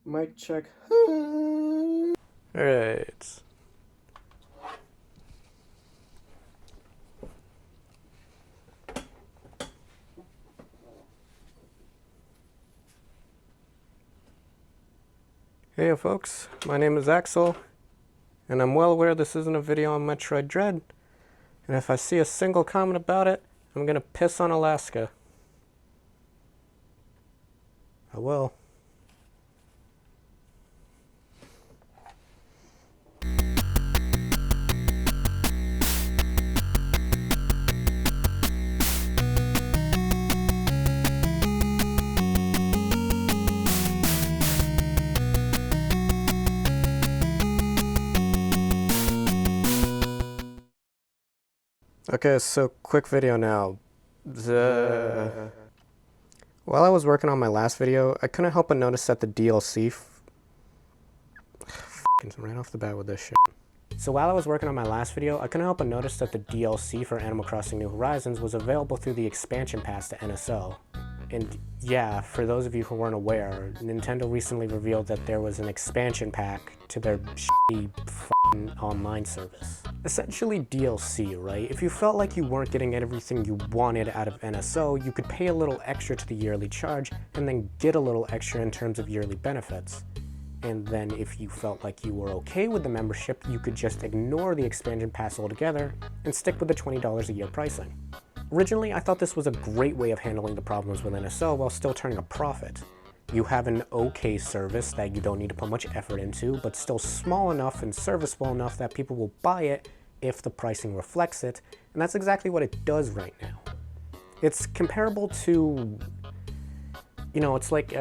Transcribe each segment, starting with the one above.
Mic check. Alright. Hey folks, my name is Axel, and I'm well aware this isn't a video on Metroid Dread, and if I see a single comment about it, I'm gonna piss on Alaska. I will. Okay, so quick video now. While I was working on my last video, I couldn't help but notice that the DLC right off the bat with this shit. So while I was working on my last video, I couldn't help but notice that the DLC for Animal Crossing New Horizons was available through the expansion pass to NSO. And yeah, for those of you who weren't aware, Nintendo recently revealed that there was an expansion pack to their shitty f***ing online service. Essentially DLC, right? If you felt like you weren't getting everything you wanted out of NSO, you could pay a little extra to the yearly charge and then get a little extra in terms of yearly benefits. And then if you felt like you were okay with the membership, you could just ignore the expansion pass altogether and stick with the $20 a year pricing. Originally, I thought this was a great way of handling the problems with NSO while still turning a profit. You have an okay service that you don't need to put much effort into, but still small enough and serviceable enough that people will buy it if the pricing reflects it, and that's exactly what it does right now. It's comparable to, you know, it's like,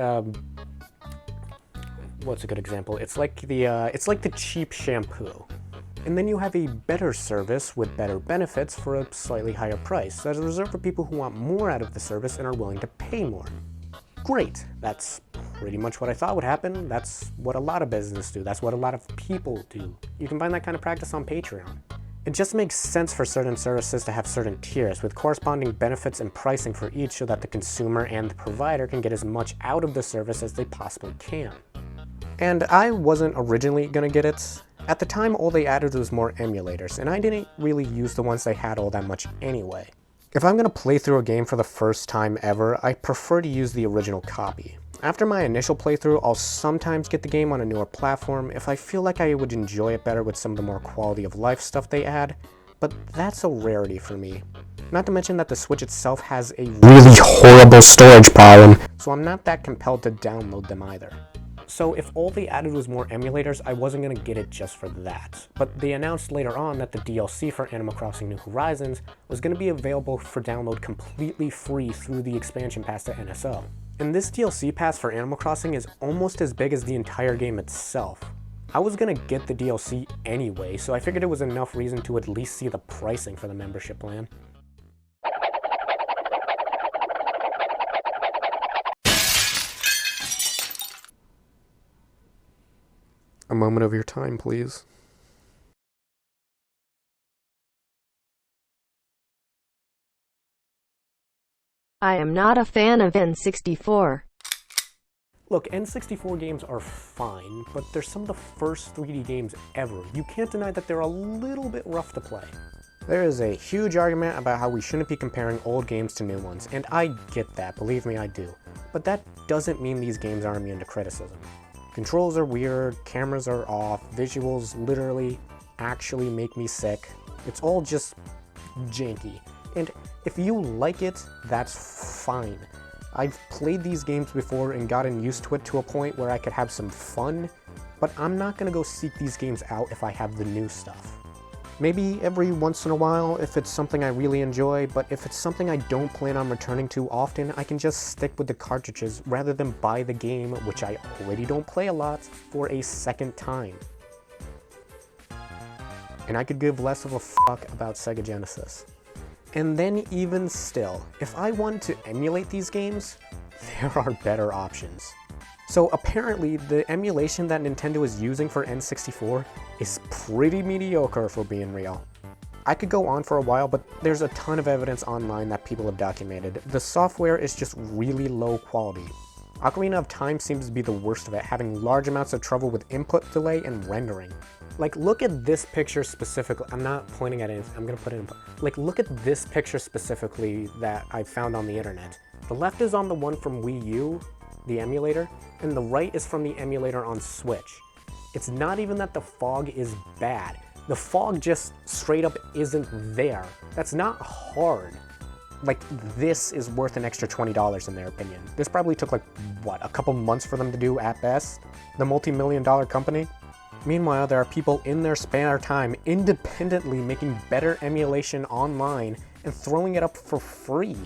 what's a good example? It's like the cheap shampoo. And then you have a better service with better benefits for a slightly higher price that is reserved for people who want more out of the service and are willing to pay more. Great, that's pretty much what I thought would happen. That's what a lot of businesses do. That's what a lot of people do. You can find that kind of practice on Patreon. It just makes sense for certain services to have certain tiers with corresponding benefits and pricing for each so that the consumer and the provider can get as much out of the service as they possibly can. And I wasn't originally gonna get it. At the time, all they added was more emulators, and I didn't really use the ones they had all that much anyway. If I'm gonna play through a game for the first time ever, I prefer to use the original copy. After my initial playthrough, I'll sometimes get the game on a newer platform if I feel like I would enjoy it better with some of the more quality of life stuff they add, but that's a rarity for me. Not to mention that the Switch itself has a really horrible storage problem, so I'm not that compelled to download them either. So if all they added was more emulators, I wasn't going to get it just for that. But they announced later on that the DLC for Animal Crossing New Horizons was going to be available for download completely free through the expansion pass to NSO. And this DLC pass for Animal Crossing is almost as big as the entire game itself. I was going to get the DLC anyway, so I figured it was enough reason to at least see the pricing for the membership plan. A moment of your time, please. I am not a fan of N64. Look, N64 games are fine, but they're some of the first 3D games ever. You can't deny that they're a little bit rough to play. There is a huge argument about how we shouldn't be comparing old games to new ones, and I get that, believe me, I do. But that doesn't mean these games are immune to criticism. Controls are weird, cameras are off, visuals literally actually make me sick. It's all just janky. And if you like it, that's fine. I've played these games before and gotten used to it to a point where I could have some fun, but I'm not gonna go seek these games out if I have the new stuff. Maybe every once in a while if it's something I really enjoy, but if it's something I don't plan on returning to often, I can just stick with the cartridges rather than buy the game, which I already don't play a lot, for a second time. And I could give less of a fuck about Sega Genesis. And then even still, if I wanted to emulate these games, there are better options. So apparently, the emulation that Nintendo is using for N64 is pretty mediocre for being real. I could go on for a while, but there's a ton of evidence online that people have documented. The software is just really low quality. Ocarina of Time seems to be the worst of it, having large amounts of trouble with input delay and rendering. Like, look at this picture specifically. I'm not pointing at it, I'm gonna put it in. Like, look at this picture specifically that I found on the internet. The left is on the one from Wii U, the emulator, and the right is from the emulator on Switch. It's not even that the fog is bad. The fog just straight up isn't there. That's not hard. Like, this is worth an extra $20 in their opinion. This probably took like, what, a couple months for them to do at best? The multi-million-dollar company? Meanwhile, there are people in their spare time independently making better emulation online and throwing it up for free.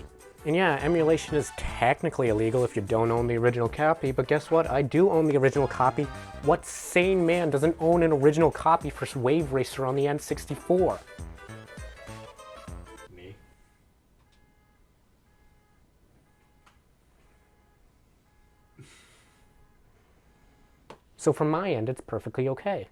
And yeah, emulation is technically illegal if you don't own the original copy, but guess what? I do own the original copy. What sane man doesn't own an original copy for Wave Racer on the N64? Me. So from my end, it's perfectly okay.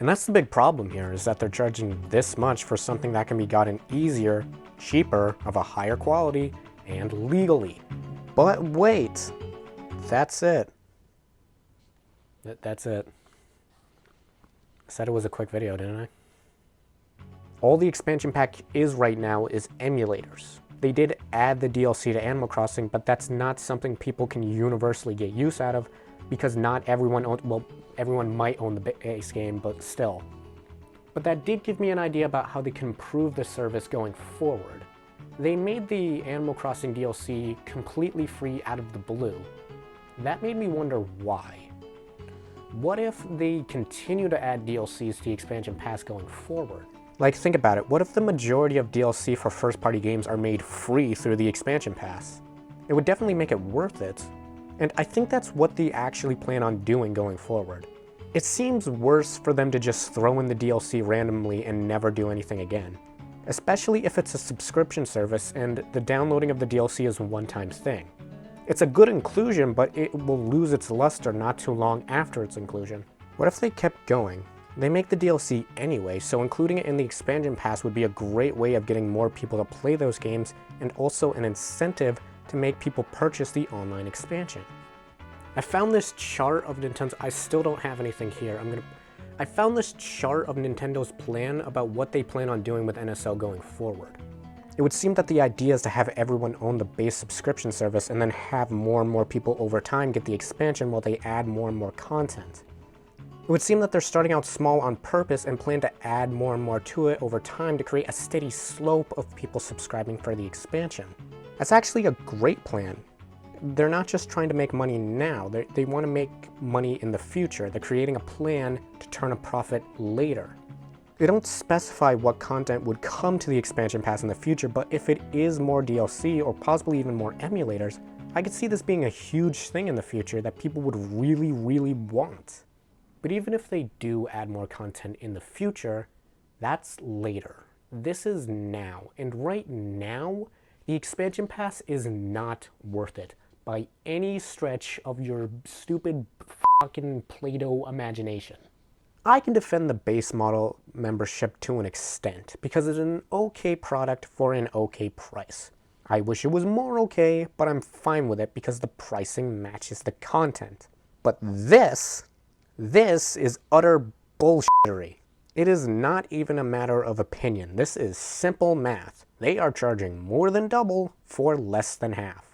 And that's the big problem here, is that they're charging this much for something that can be gotten easier, cheaper, of a higher quality, and legally. But wait, that's it. That's it. I said it was a quick video, didn't I? All the expansion pack is right now is emulators. They did add the DLC to Animal Crossing, but that's not something people can universally get use out of, because not everyone owns, well, everyone might own the base game, but still. But that did give me an idea about how they can improve the service going forward. They made the Animal Crossing DLC completely free out of the blue. That made me wonder why. What if they continue to add DLCs to the expansion pass going forward? Like, think about it. What if the majority of DLC for first-party games are made free through the expansion pass? It would definitely make it worth it. And I think that's what they actually plan on doing going forward. It seems worse for them to just throw in the DLC randomly and never do anything again. Especially if it's a subscription service and the downloading of the DLC is a one-time thing. It's a good inclusion, but it will lose its luster not too long after its inclusion. What if they kept going? They make the DLC anyway, so including it in the expansion pass would be a great way of getting more people to play those games, and also an incentive to make people purchase the online expansion. I found this chart of Nintendo's, I still don't have anything here, I found this chart of Nintendo's plan about what they plan on doing with NSO going forward. It would seem that the idea is to have everyone own the base subscription service and then have more and more people over time get the expansion while they add more and more content. It would seem that they're starting out small on purpose and plan to add more and more to it over time to create a steady slope of people subscribing for the expansion. That's actually a great plan. They're not just trying to make money now, they want to make money in the future. They're creating a plan to turn a profit later. They don't specify what content would come to the expansion pass in the future, but if it is more DLC or possibly even more emulators, I could see this being a huge thing in the future that people would really, really want. But even if they do add more content in the future, that's later. This is now, and right now, the expansion pass is not worth it by any stretch of your stupid fucking Play-Doh imagination. I can defend the base model membership to an extent, because it's an okay product for an okay price. I wish it was more okay, but I'm fine with it because the pricing matches the content. But this is utter bullshittery. It is not even a matter of opinion. This is simple math. They are charging more than double for less than half.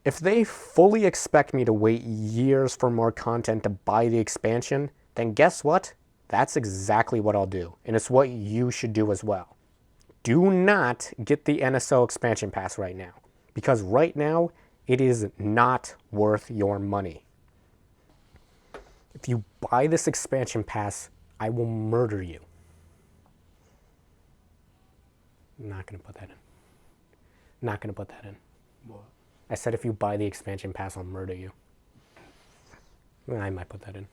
If they fully expect me to wait years for more content to buy the expansion, then guess what? That's exactly what I'll do, and it's what you should do as well. Do not get the NSO expansion pass right now, because right now, it is not worth your money. If you buy this expansion pass, I will murder you. I'm not gonna put that in. Not gonna put that in. What? I said if you buy the expansion pass, I'll murder you. I might put that in.